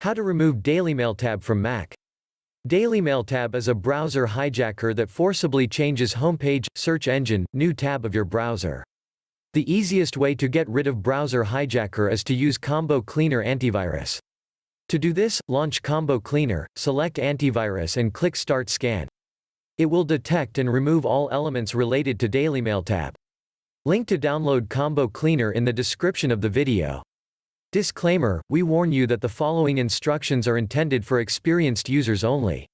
How to remove DailyMailTab from Mac. DailyMailTab is a browser hijacker that forcibly changes homepage, search engine, new tab of your browser. The easiest way to get rid of browser hijacker is to use Combo Cleaner Antivirus. To do this, launch Combo Cleaner, select Antivirus and click Start Scan. It will detect and remove all elements related to DailyMailTab. Link to download Combo Cleaner in the description of the video. Disclaimer: we warn you that the following instructions are intended for experienced users only.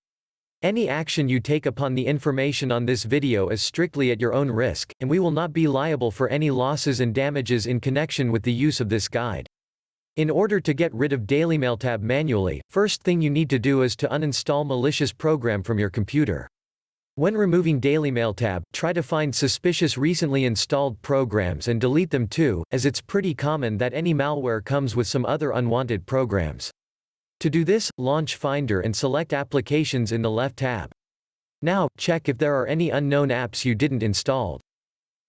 Any action you take upon the information on this video is strictly at your own risk, and we will not be liable for any losses and damages in connection with the use of this guide. In order to get rid of DailyMailTab manually, first thing you need to do is to uninstall malicious program from your computer. When removing DailyMailTab, try to find suspicious recently installed programs and delete them too, as it's pretty common that any malware comes with some other unwanted programs. To do this, launch Finder and select Applications in the left tab. Now, check if there are any unknown apps you didn't install.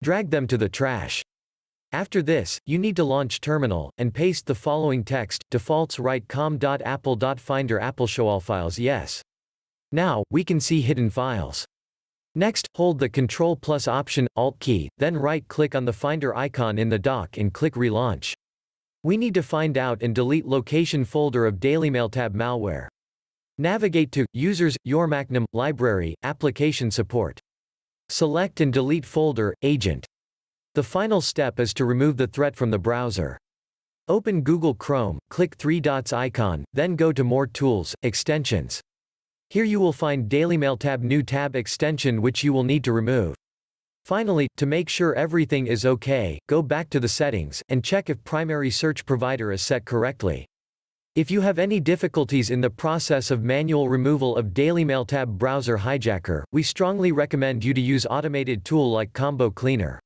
Drag them to the trash. After this, you need to launch Terminal, and paste the following text: defaults write com.apple.finder AppleShowAllFiles YES. Now, we can see hidden files. Next, hold the Ctrl+ Option, Alt key, then right-click on the Finder icon in the dock and click Relaunch. We need to find out and delete location folder of DailyMailTab malware. Navigate to Users, Your Macnum, Library, Application Support. Select and delete folder, Agent. The final step is to remove the threat from the browser. Open Google Chrome, click three dots icon, then go to More Tools, Extensions. Here you will find DailyMailTab New Tab extension which you will need to remove. Finally, to make sure everything is okay, go back to the settings, and check if primary search provider is set correctly. If you have any difficulties in the process of manual removal of DailyMailTab browser hijacker, we strongly recommend you to use automated tool like Combo Cleaner.